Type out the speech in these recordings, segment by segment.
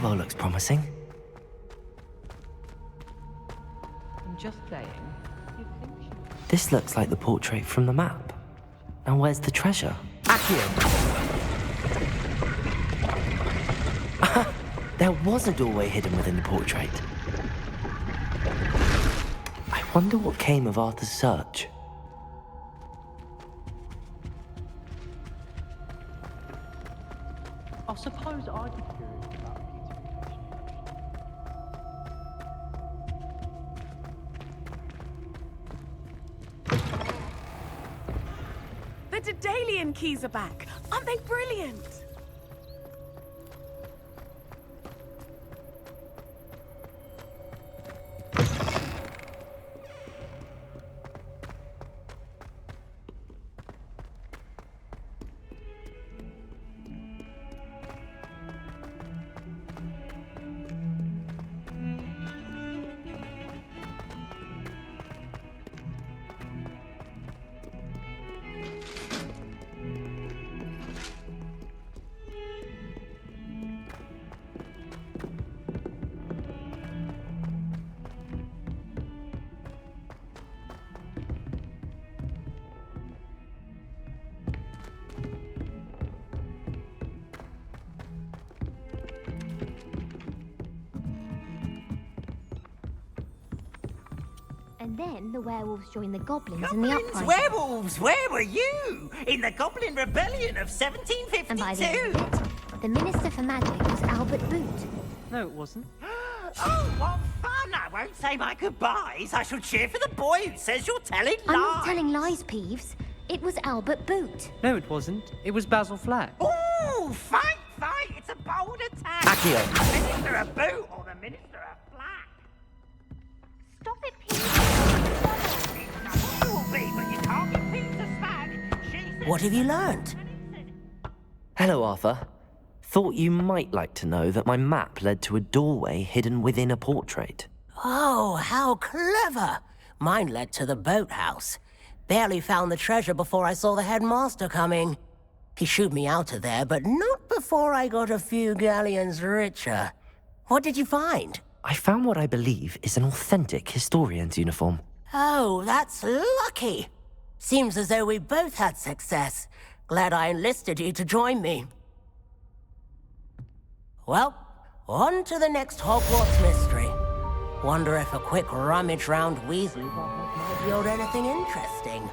stairwell looks promising. I'm just saying. You think she... This looks like the portrait from the map. Now where's the treasure? Accio! There was a doorway hidden within the portrait. I wonder what came of Arthur's search. I suppose I'd be curious about beautification. The Daedalian keys are back. Aren't they brilliant? And then the werewolves joined the goblins in the uprising. Werewolves, where were you? In the Goblin Rebellion of 1752? And by the end of it, the Minister for Magic was Albert Boot. No, it wasn't. Oh, what fun! I won't say my goodbyes. I shall cheer for the boy who says you're telling lies. I'm not telling lies, Peeves. It was Albert Boot. No, it wasn't. It was Basil Flack. Ooh, fight! It's a bold attack. Accio! The Minister of Boot or the Minister of Flack? Stop it, Peeves. What have you learnt? Hello, Arthur. Thought you might like to know that my map led to a doorway hidden within a portrait. Oh, how clever! Mine led to the boathouse. Barely found the treasure before I saw the headmaster coming. He shooed me out of there, but not before I got a few galleons richer. What did you find? I found what I believe is an authentic historian's uniform. Oh, that's lucky. Seems as though we both had success. Glad I enlisted you to join me. Well, on to the next Hogwarts mystery. Wonder if a quick rummage round Weasley might yield anything interesting.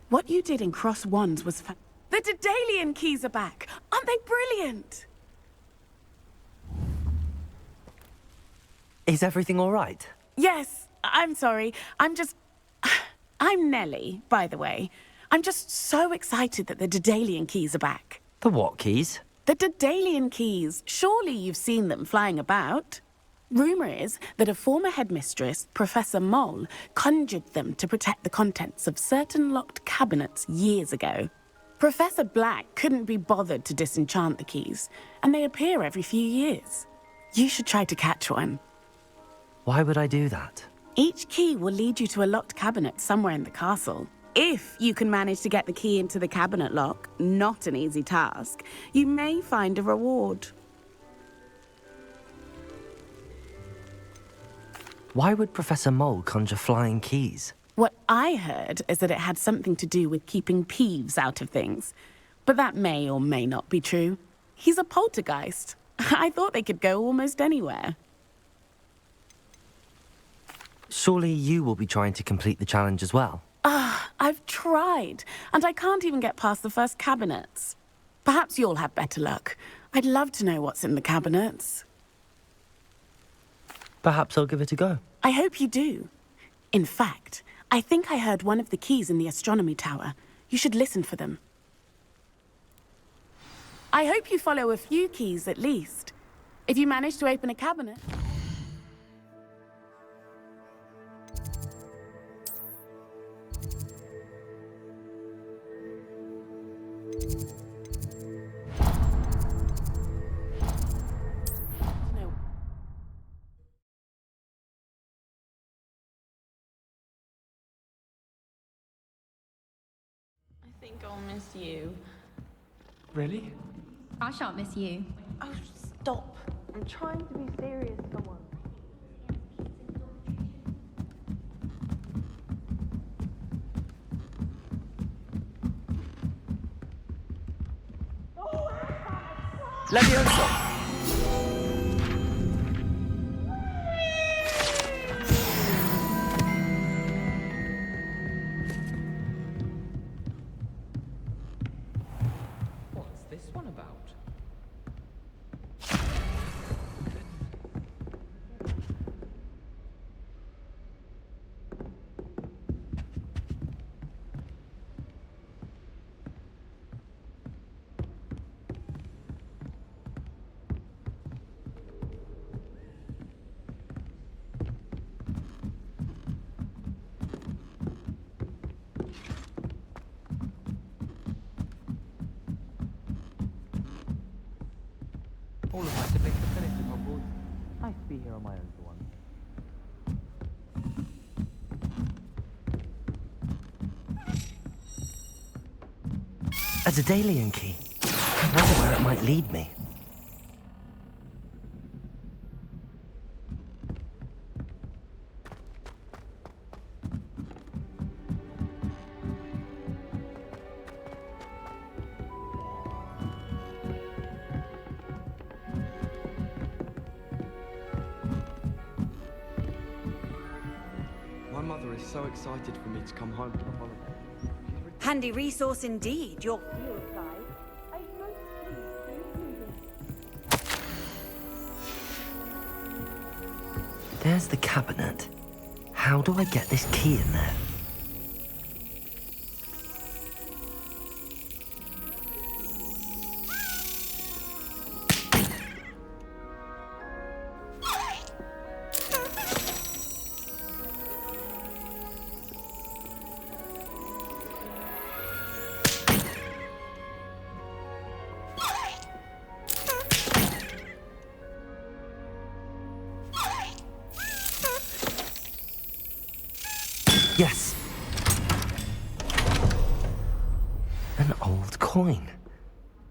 What you did in Cross Wands was The Daedalian keys are back! Aren't they brilliant? Is everything all right? Yes, I'm sorry. I'm Nellie, by the way. I'm just so excited that the Daedalian keys are back. The what keys? The Daedalian keys. Surely you've seen them flying about. Rumour is that a former headmistress, Professor Mole, conjured them to protect the contents of certain locked cabinets years ago. Professor Black couldn't be bothered to disenchant the keys, and they appear every few years. You should try to catch one. Why would I do that? Each key will lead you to a locked cabinet somewhere in the castle. If you can manage to get the key into the cabinet lock, not an easy task, you may find a reward. Why would Professor Mole conjure flying keys? What I heard is that it had something to do with keeping Peeves out of things. But that may or may not be true. He's a poltergeist. I thought they could go almost anywhere. Surely you will be trying to complete the challenge as well. I've tried, and I can't even get past the first cabinets. Perhaps you'll have better luck. I'd love to know what's in the cabinets. Perhaps I'll give it a go. I hope you do. In fact, I think I heard one of the keys in the astronomy tower. You should listen for them. I hope you follow a few keys at least. If you manage to open a cabinet... I think I'll miss you. Really? I shan't miss you. Oh, stop. I'm trying to be serious, come on. Levioso! What's this one about? All of my siblings are finished in Hogwarts. Nice to be here on my own for once. A Daedalian key. I wonder where it might lead me. My mother is so excited for me to come home for the holiday. Handy resource indeed, your field guide. There's the cabinet. How do I get this key in there? Yes. An old coin.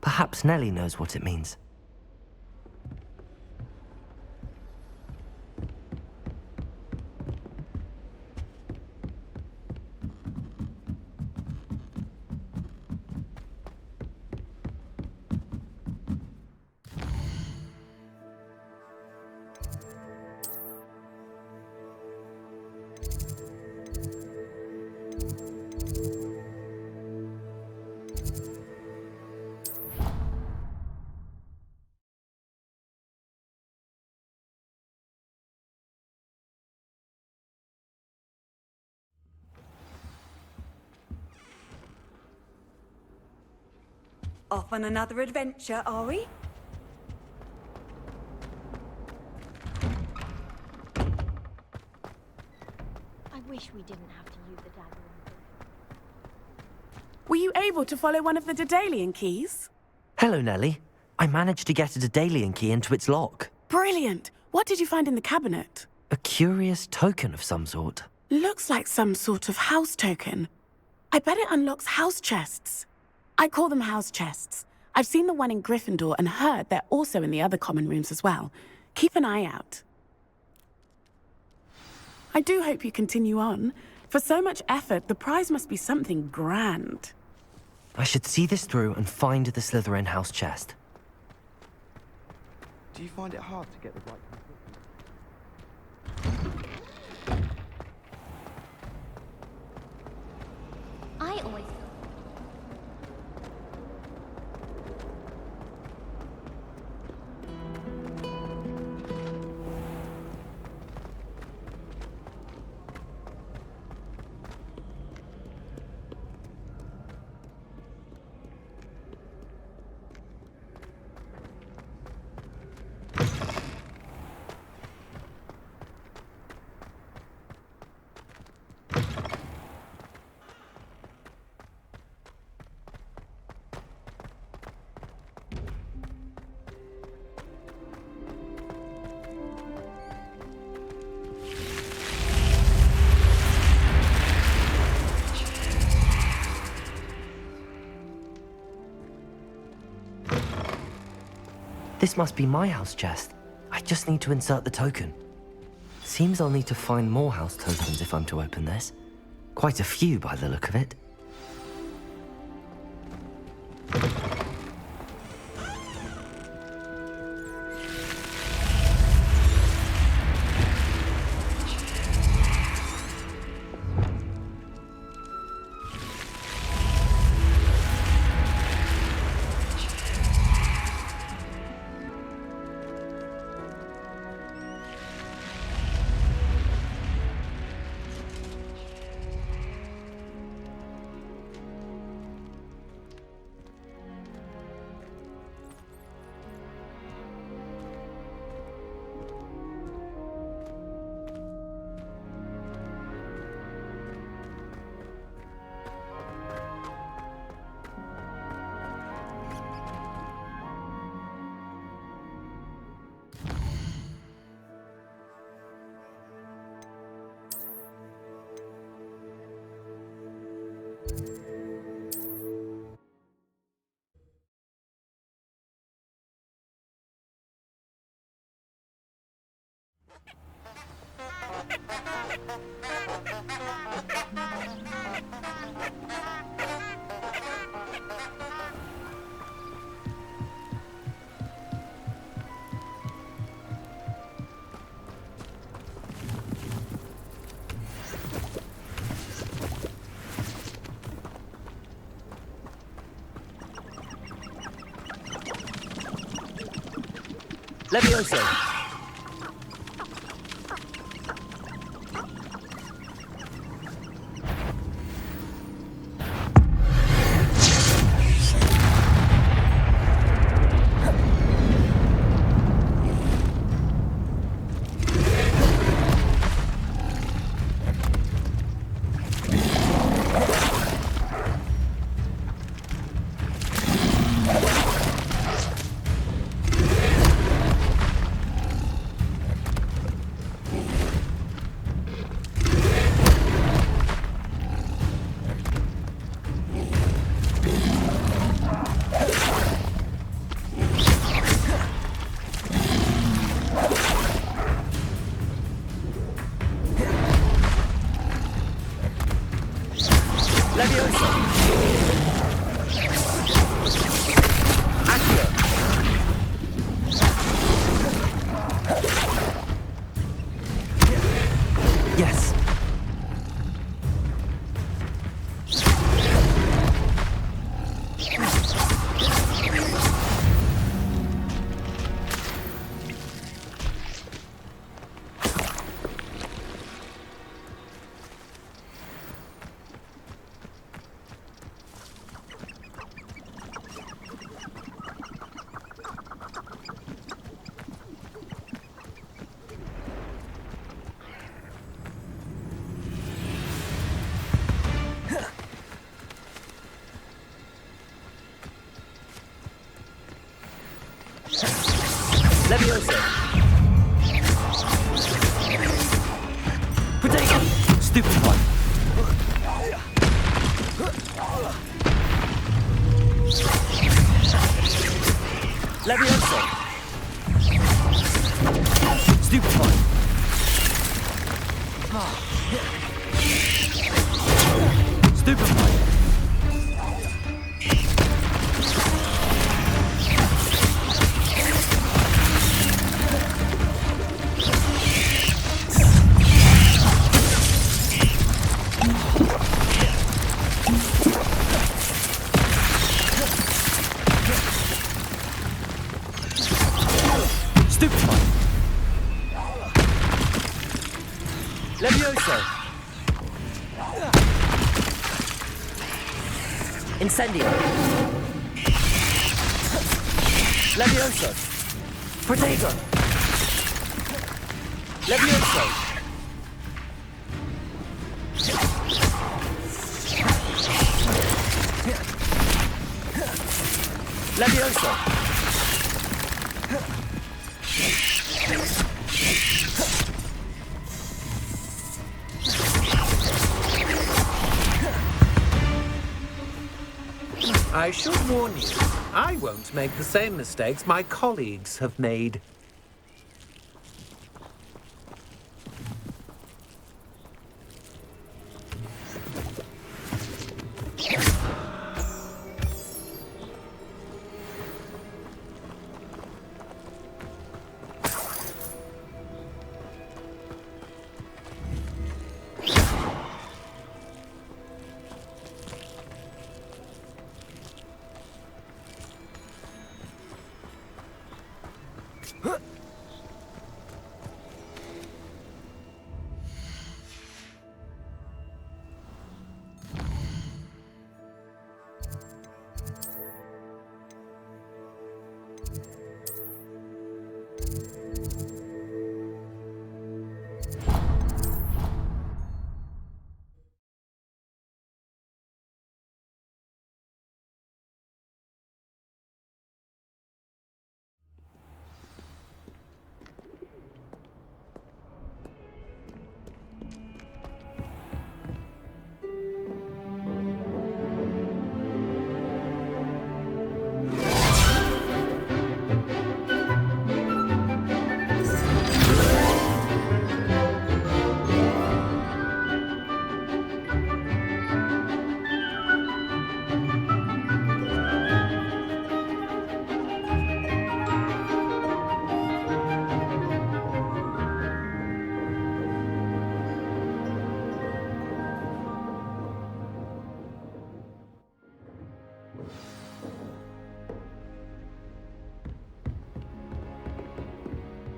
Perhaps Nellie knows what it means. Off on another adventure, are we? I wish we didn't have to use the dagger. Were you able to follow one of the Daedalian keys? Hello, Nellie. I managed to get a Daedalian key into its lock. Brilliant! What did you find in the cabinet? A curious token of some sort. Looks like some sort of house token. I bet it unlocks house chests. I call them house chests. I've seen the one in Gryffindor and heard they're also in the other common rooms as well. Keep an eye out. I do hope you continue on. For so much effort, the prize must be something grand. I should see this through and find the Slytherin house chest. Do you find it hard to get the right I always... This must be my house chest. I just need to insert the token. Seems I'll need to find more house tokens if I'm to open this. Quite a few by the look of it. Levioso! Yes. Leviosa! Potato! Stupid one! Leviosa! Stupid one! Stupid one! Stupid one! Leviosa! Incendio! Leviosa! Potato! Leviosa! Leviosa! I should warn you, I won't make the same mistakes my colleagues have made.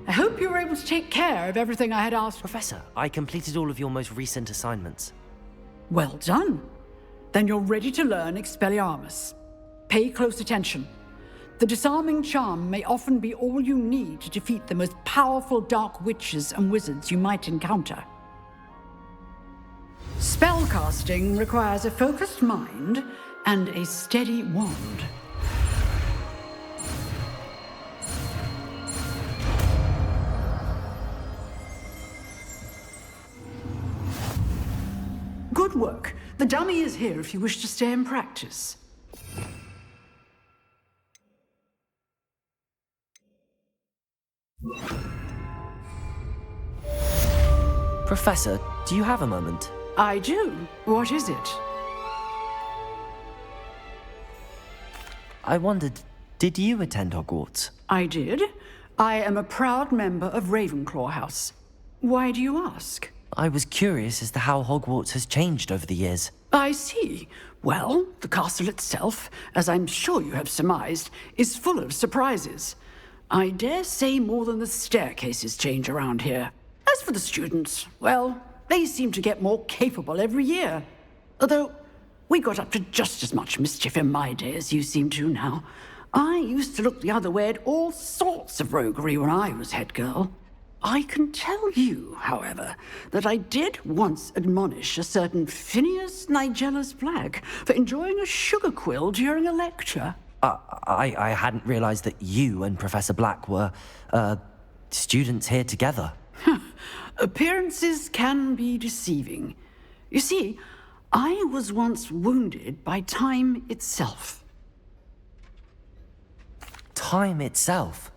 I hope you were able to take care of everything I had asked. Professor, I completed all of your most recent assignments. Well done. Then you're ready to learn Expelliarmus. Pay close attention. The disarming charm may often be all you need to defeat the most powerful dark witches and wizards you might encounter. Spellcasting requires a focused mind and a steady wand. Good work. The dummy is here if you wish to stay and practice. Professor, do you have a moment? I do. What is it? I wondered, did you attend Hogwarts? I did. I am a proud member of Ravenclaw House. Why do you ask? I was curious as to how Hogwarts has changed over the years. I see. Well, the castle itself, as I'm sure you have surmised, is full of surprises. I dare say more than the staircases change around here. As for the students, well, they seem to get more capable every year. Although, we got up to just as much mischief in my day as you seem to now. I used to look the other way at all sorts of roguery when I was head girl. I can tell you, however, that I did once admonish a certain Phineas Nigellus Black for enjoying a sugar quill during a lecture. I hadn't realized that you and Professor Black were, students here together. Appearances can be deceiving. You see, I was once wounded by time itself. Time itself?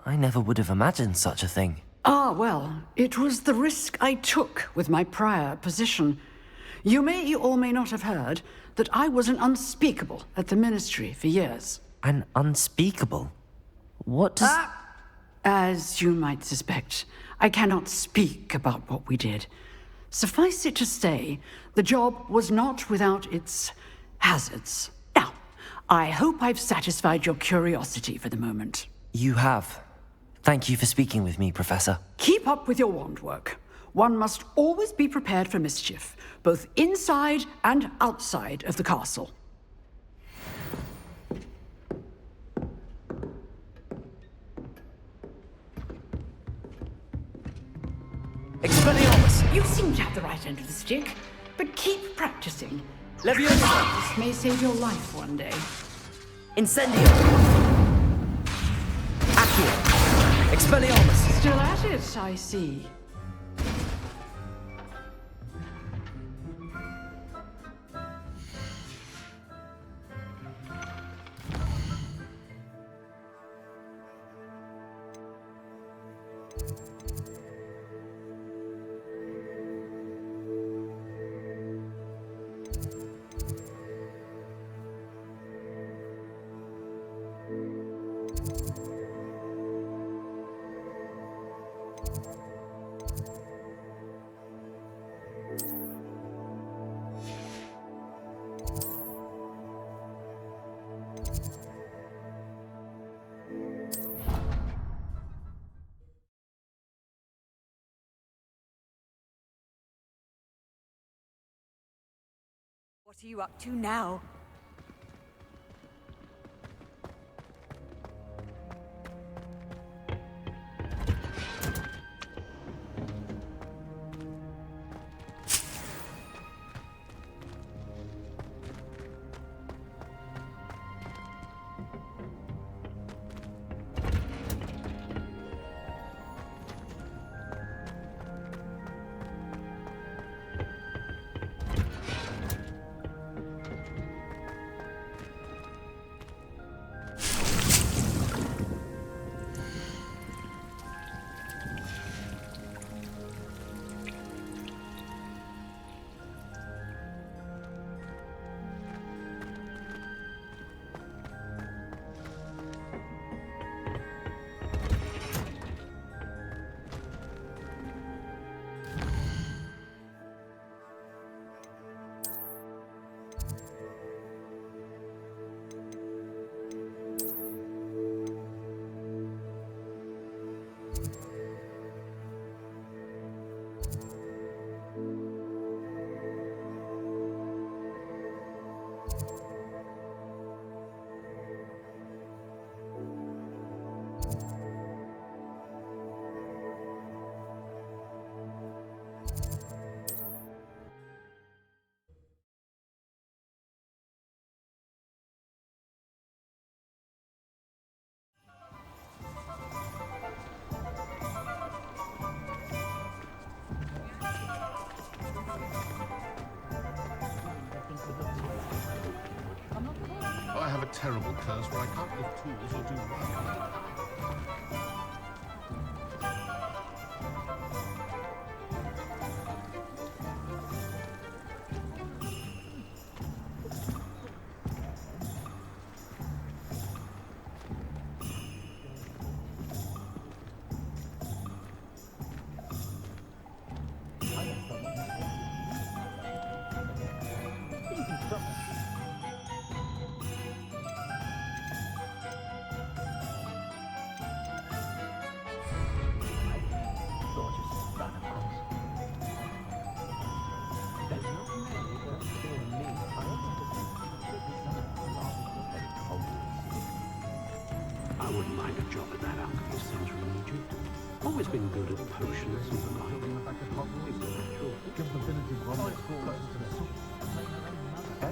I never would have imagined such a thing. Ah, well, it was the risk I took with my prior position. You may or may not have heard that I was an unspeakable at the Ministry for years. An unspeakable? What does... As you might suspect, I cannot speak about what we did. Suffice it to say, the job was not without its hazards. Now, I hope I've satisfied your curiosity for the moment. You have. Thank you for speaking with me, Professor. Keep up with your wand work. One must always be prepared for mischief, both inside and outside of the castle. Expelliarmus! You seem to have the right end of the stick, but keep practicing. Leviosa! This may save your life one day. Incendio! Accio! Expelliarmus! Still at it, I see. What are you up to now? I have a terrible curse where I can't lift tools or do work. I wouldn't mind a job at that alchemy centre in Egypt. Always been good at potions and the like. I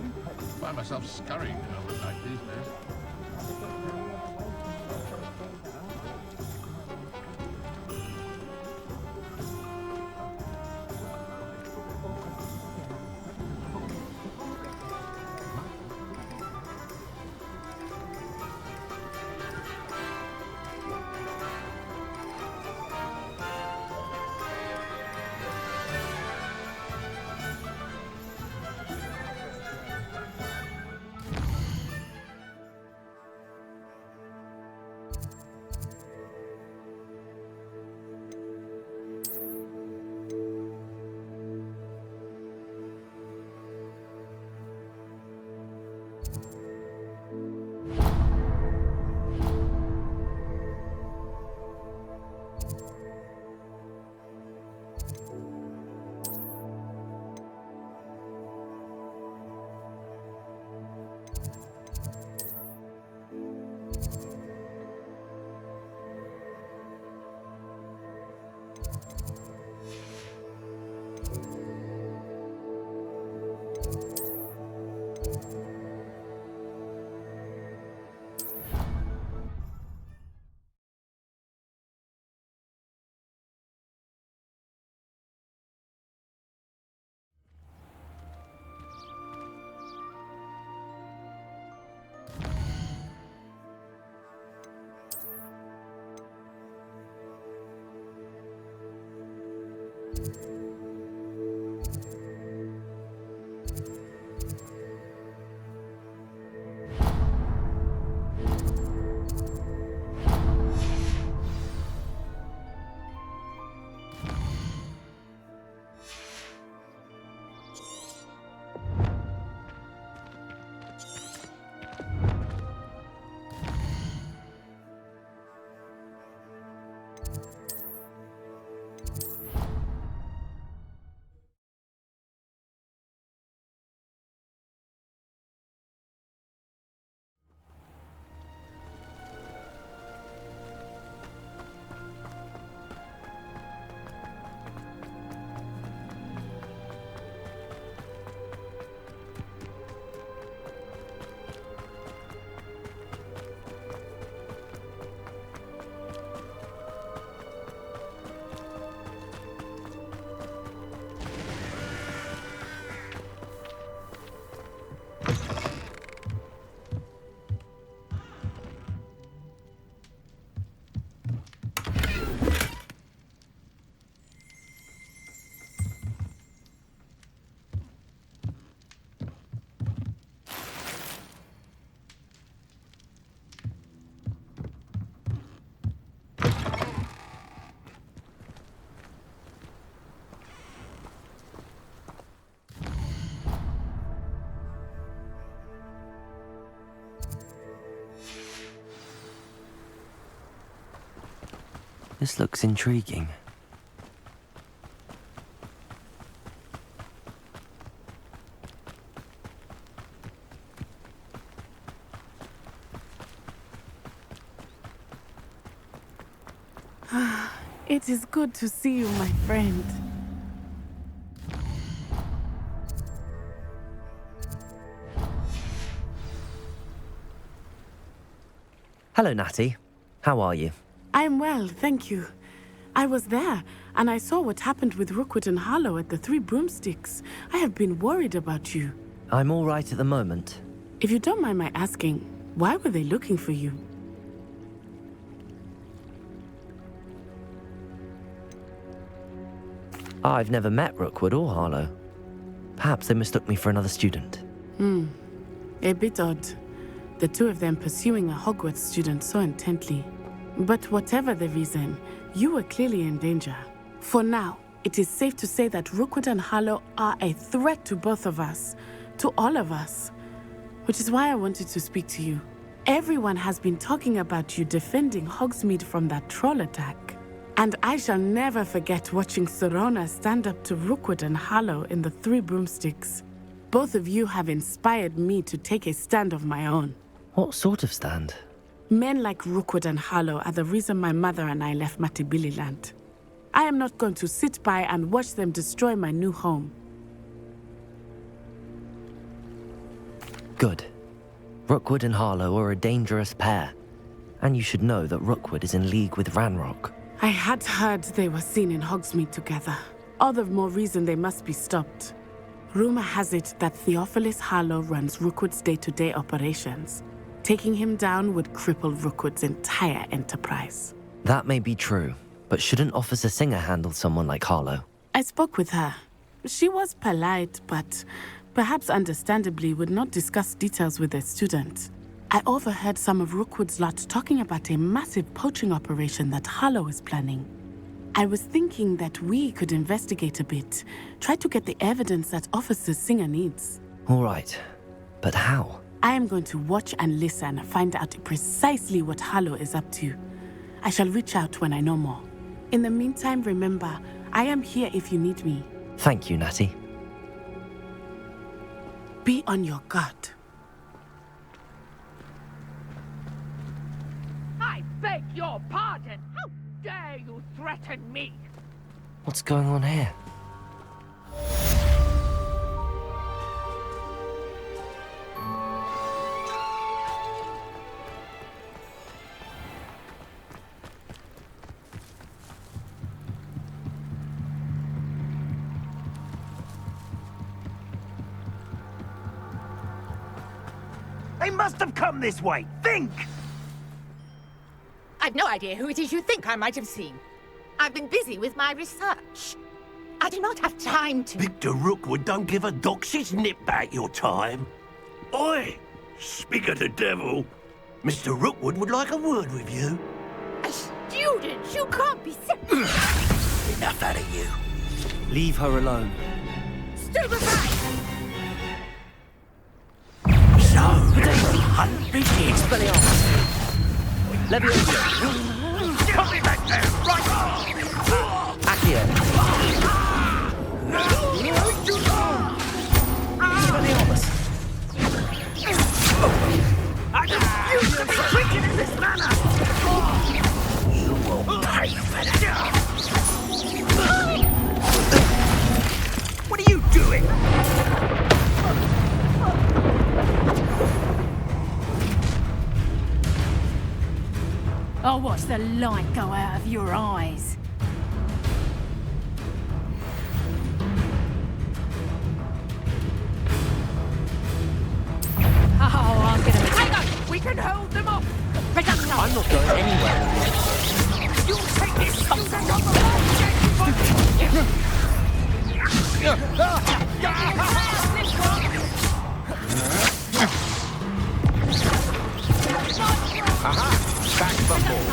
find myself scurrying home at night these days. This looks intriguing. It is good to see you, my friend. Hello, Natty. How are you? I'm well, thank you. I was there, and I saw what happened with Rookwood and Harlow at the Three Broomsticks. I have been worried about you. I'm all right at the moment. If you don't mind my asking, why were they looking for you? I've never met Rookwood or Harlow. Perhaps they mistook me for another student. A bit odd. The two of them pursuing a Hogwarts student so intently. But whatever the reason, you were clearly in danger. For now, it is safe to say that Rookwood and Harlow are a threat to both of us. To all of us. Which is why I wanted to speak to you. Everyone has been talking about you defending Hogsmeade from that troll attack. And I shall never forget watching Serona stand up to Rookwood and Harlow in the Three Broomsticks. Both of you have inspired me to take a stand of my own. What sort of stand? Men like Rookwood and Harlow are the reason my mother and I left Matabeleland. I am not going to sit by and watch them destroy my new home. Good. Rookwood and Harlow are a dangerous pair. And you should know that Rookwood is in league with Ranrock. I had heard they were seen in Hogsmeade together. All the more reason they must be stopped. Rumor has it that Theophilus Harlow runs Rookwood's day-to-day operations. Taking him down would cripple Rookwood's entire enterprise. That may be true, but shouldn't Officer Singer handle someone like Harlow? I spoke with her. She was polite, but perhaps understandably would not discuss details with a student. I overheard some of Rookwood's lot talking about a massive poaching operation that Harlow is planning. I was thinking that we could investigate a bit, try to get the evidence that Officer Singer needs. All right, but how? I am going to watch and listen and find out precisely what Harlow is up to. I shall reach out when I know more. In the meantime, remember, I am here if you need me. Thank you, Natty. Be on your guard. I beg your pardon! How dare you threaten me? What's going on here? They must have come this way. Think! I've no idea who it is you think I might have seen. I've been busy with my research. I do not have time to... Victor Rookwood don't give a doxy's nip back your time. Oi! Speak of the devil. Mr. Rookwood would like a word with you. A student? You can't be Enough out of you. Leave her alone. Stupefy! So, hunt busy. Expelliarmus. Leviosa. Put me back there, right! Accio. Expelliarmus. I refuse to be treated in this manner! You will pay for that! What are you doing? I'll watch the light go out of your eyes. Oh, I'm gonna... Hang on! We can hold them off! Reduction! I'm not going anywhere. You'll take this concept on the wall! Aha! Back before.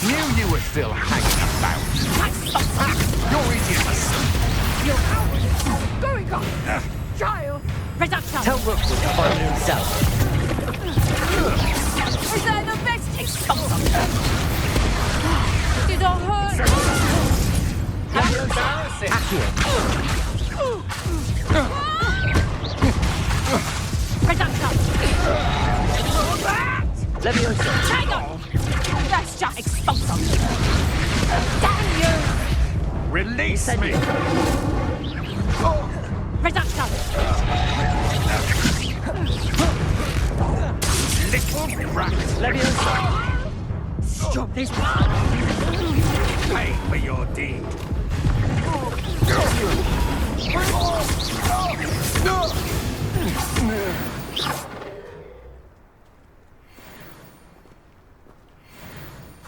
Knew you were still hanging about. You're idiots. You're going on! Child! Reduction! Tell Rookwood to find it himself. Is that the best? Leviosa hurt! Reduction! Leviosa! Tiger! Let's just expose them! Damn you! Release me! Reduction! Little rat! Leviosa! Stop this! Pay for your deed!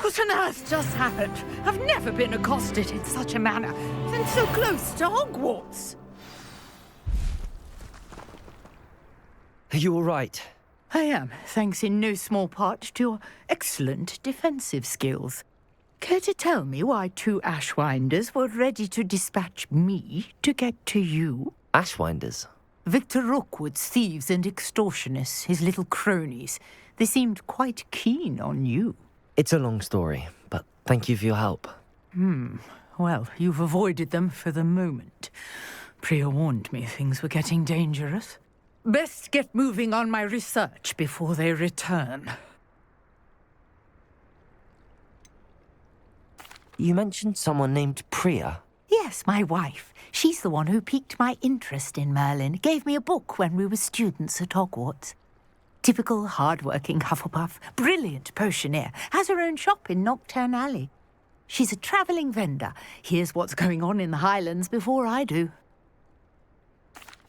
What on earth just happened? I've never been accosted in such a manner, and so close to Hogwarts. Are you all right? I am, thanks in no small part to your excellent defensive skills. Care to tell me why 2 Ashwinders were ready to dispatch me to get to you? Ashwinders? Victor Rookwood's thieves and extortionists, his little cronies. They seemed quite keen on you. It's a long story, but thank you for your help. Well, you've avoided them for the moment. Priya warned me things were getting dangerous. Best get moving on my research before they return. You mentioned someone named Priya. Yes, my wife. She's the one who piqued my interest in Merlin. Gave me a book when we were students at Hogwarts. Typical hard-working Hufflepuff, brilliant potioneer, has her own shop in Nocturne Alley. She's a travelling vendor. Hears what's going on in the Highlands before I do.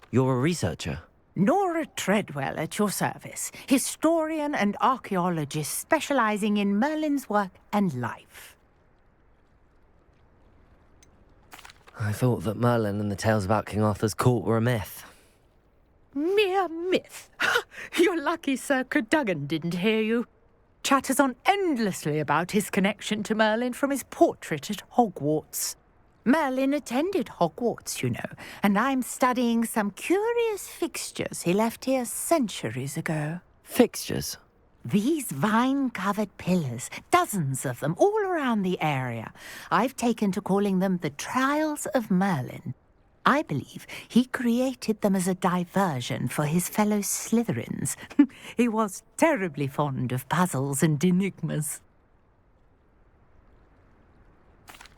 You're a researcher? Nora Treadwell at your service, historian and archaeologist specialising in Merlin's work and life. I thought that Merlin and the tales about King Arthur's court were a myth. Mere myth. You're lucky Sir Cadogan didn't hear you. Chatters on endlessly about his connection to Merlin from his portrait at Hogwarts. Merlin attended Hogwarts, you know, and I'm studying some curious fixtures he left here centuries ago. Fixtures? These vine-covered pillars, dozens of them, all around the area. I've taken to calling them the Trials of Merlin. I believe he created them as a diversion for his fellow Slytherins. He was terribly fond of puzzles and enigmas.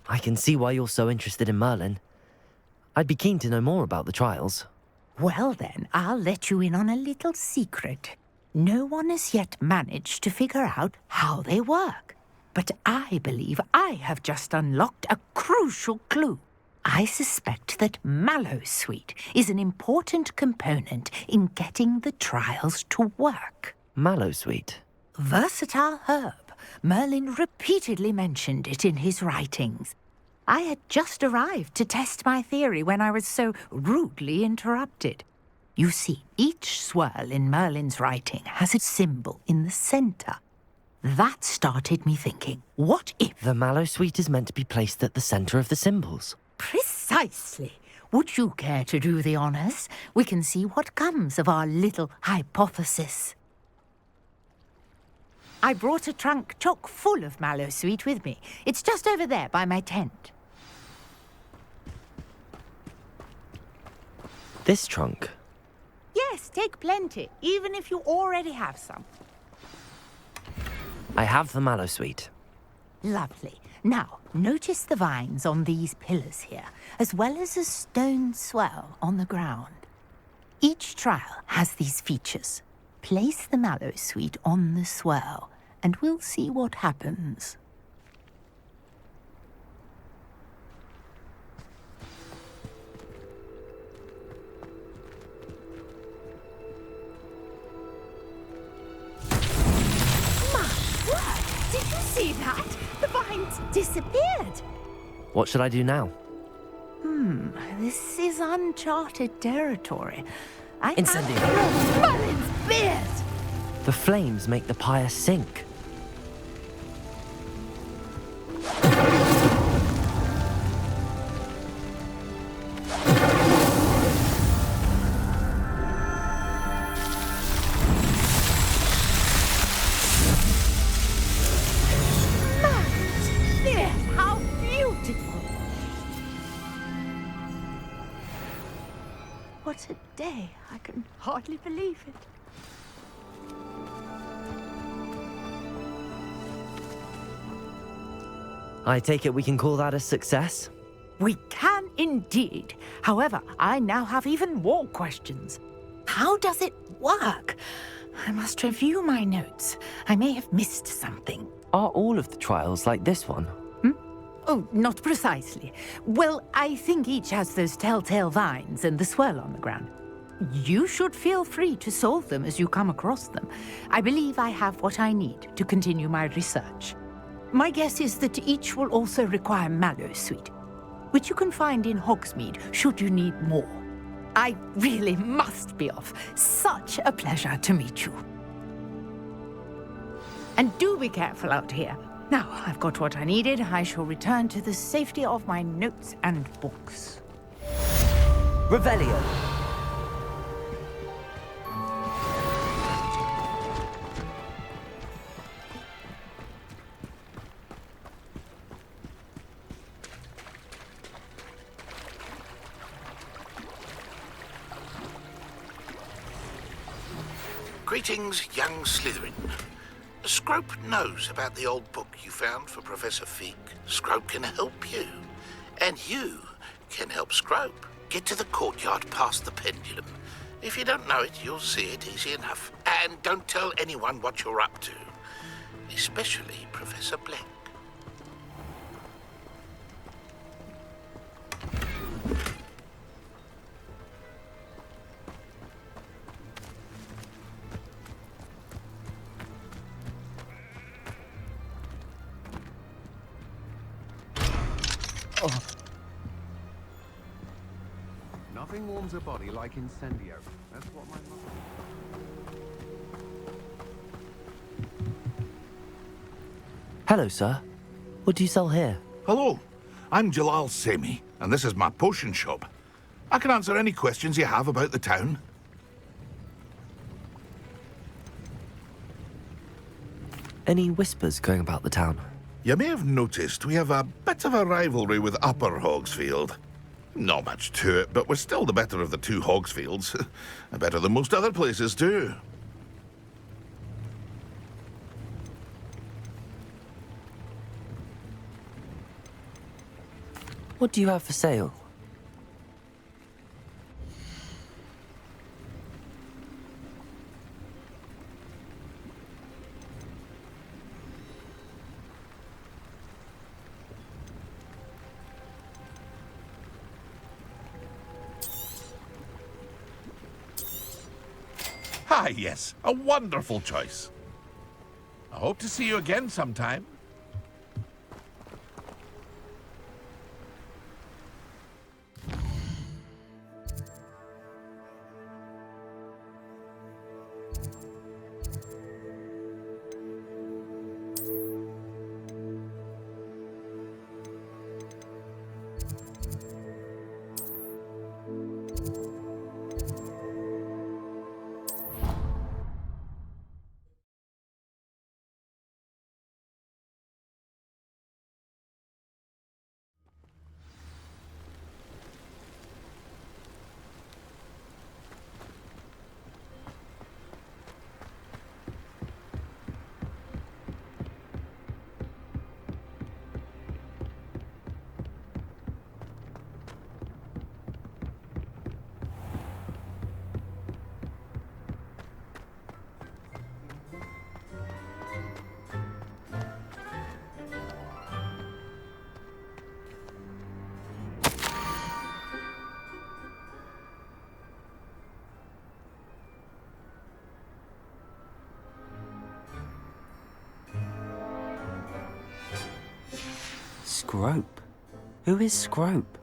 I can see why you're so interested in Merlin. I'd be keen to know more about the trials. Well then, I'll let you in on a little secret. No one has yet managed to figure out how they work. But I believe I have just unlocked a crucial clue. I suspect that Mallowsweet is an important component in getting the trials to work. Mallowsweet? Versatile herb. Merlin repeatedly mentioned it in his writings. I had just arrived to test my theory when I was so rudely interrupted. You see, each swirl in Merlin's writing has a symbol in the centre. That started me thinking, what if... The Mallowsweet is meant to be placed at the centre of the symbols. Precisely. Would you care to do the honours? We can see what comes of our little hypothesis. I brought a trunk chock full of Mallowsweet with me. It's just over there by my tent. This trunk? Yes, take plenty, even if you already have some. I have the Mallowsweet. Lovely. Now, notice the vines on these pillars here, as well as a stone swell on the ground. Each trial has these features. Place the Mallowsweet on the swirl, and we'll see what happens. Did you see that? The vines disappeared. What should I do now? This is uncharted territory. Incendiary. Merlin's beard! The flames make the pyre sink. What a day. I can hardly believe it. I take it we can call that a success? We can indeed. However, I now have even more questions. How does it work? I must review my notes. I may have missed something. Are all of the trials like this one? Oh, not precisely. Well, I think each has those telltale vines and the swirl on the ground. You should feel free to solve them as you come across them. I believe I have what I need to continue my research. My guess is that each will also require mallow sweet, which you can find in Hogsmeade should you need more. I really must be off. Such a pleasure to meet you. And do be careful out here. Now, I've got what I needed. I shall return to the safety of my notes and books. Revelio. Greetings, young Slytherin. Scrope knows about the old book you found for Professor Fig. Scrope can help you. And you can help Scrope. Get to the courtyard past the pendulum. If you don't know it, you'll see it easy enough. And don't tell anyone what you're up to. Especially Professor Black. Nothing warms a body like incendio. That's what my mother... Hello, sir. What do you sell here? Hello, I'm Jalal Semi, and this is my potion shop. I can answer any questions you have about the town. Any whispers going about the town? You may have noticed we have a bit of a rivalry with Upper Hogsfield. Not much to it, but we're still the better of the two Hogsfields. Better than most other places, too. What do you have for sale? Ah, yes, a wonderful choice. I hope to see you again sometime. Scrope? Who is Scrope?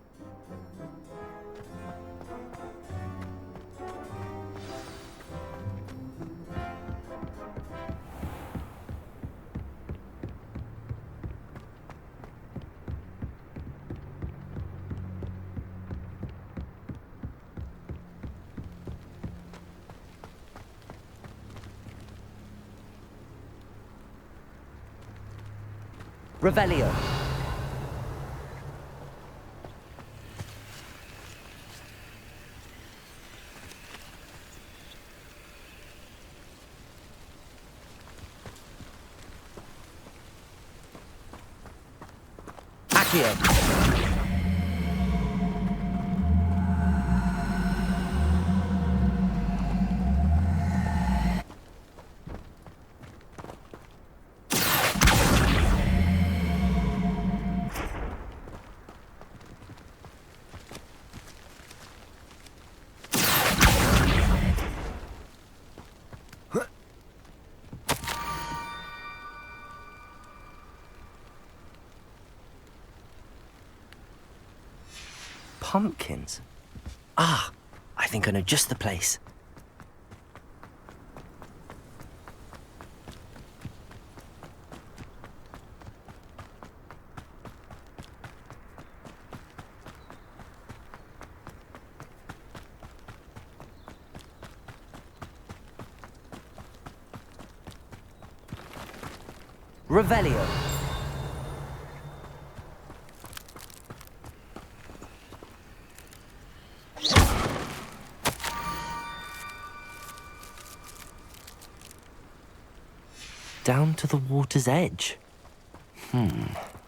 Revelio. Accio. Pumpkins? Ah, I think I know just the place. Revelio. Down to the water's edge.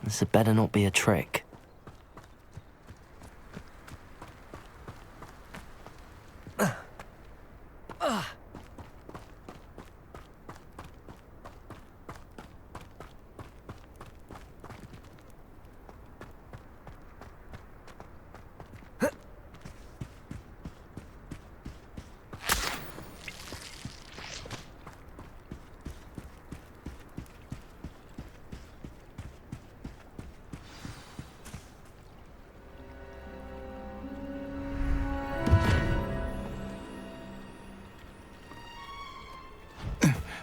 This had better not be a trick.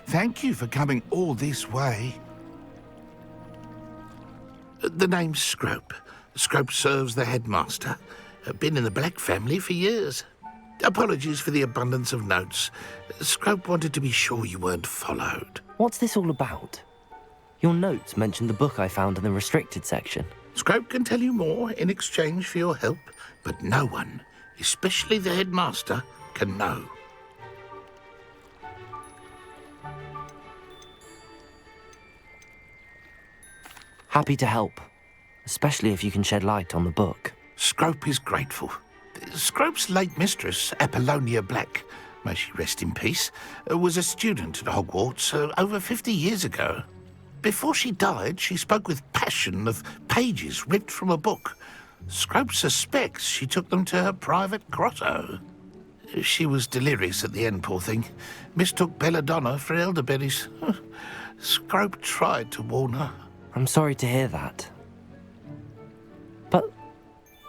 Thank you for coming all this way. The name's Scrope. Scrope serves the headmaster. Been in the Black family for years. Apologies for the abundance of notes. Scrope wanted to be sure you weren't followed. What's this all about? Your notes mentioned the book I found in the restricted section. Scrope can tell you more in exchange for your help, but no one, especially the headmaster, can know. Happy to help, especially if you can shed light on the book. Scrope is grateful. Scrope's late mistress, Apollonia Black, may she rest in peace, was a student at Hogwarts over 50 years ago. Before she died, she spoke with passion of pages ripped from a book. Scrope suspects she took them to her private grotto. She was delirious at the end, poor thing. Mistook belladonna for elderberries. Scrope tried to warn her. I'm sorry to hear that. But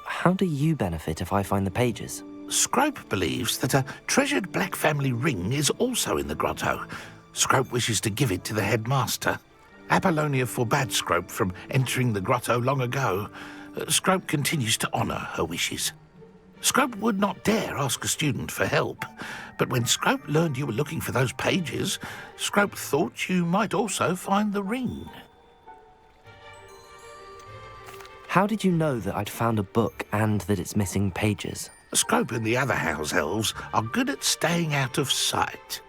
how do you benefit if I find the pages? Scrope believes that a treasured Black family ring is also in the grotto. Scrope wishes to give it to the headmaster. Apollonia forbade Scrope from entering the grotto long ago. Scrope continues to honour her wishes. Scrope would not dare ask a student for help, but when Scrope learned you were looking for those pages, Scrope thought you might also find the ring. How did you know that I'd found a book and that it's missing pages? Scrope and the other house elves are good at staying out of sight.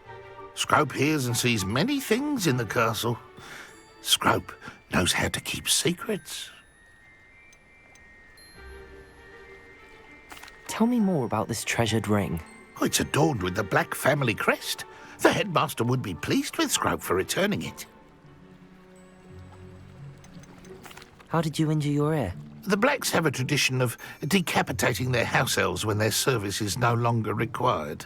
Scrope hears and sees many things in the castle. Scrope knows how to keep secrets. Tell me more about this treasured ring. Oh, it's adorned with the Black family crest. The headmaster would be pleased with Scrope for returning it. How did you injure your ear? The Blacks have a tradition of decapitating their house elves when their service is no longer required.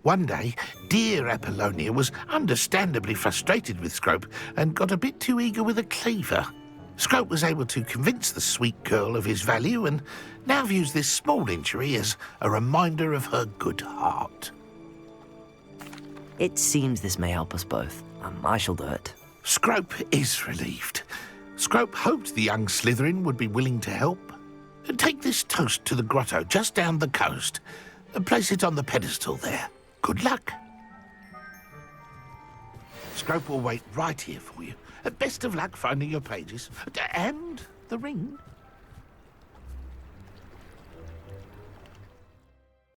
One day, dear Apollonia was understandably frustrated with Scrope and got a bit too eager with a cleaver. Scrope was able to convince the sweet girl of his value and now views this small injury as a reminder of her good heart. It seems this may help us both. I shall do it. Scrope is relieved. Scrope hoped the young Slytherin would be willing to help. Take this toast to the grotto just down the coast. Place it on the pedestal there. Good luck. Scrope will wait right here for you. Best of luck finding your pages. And the ring.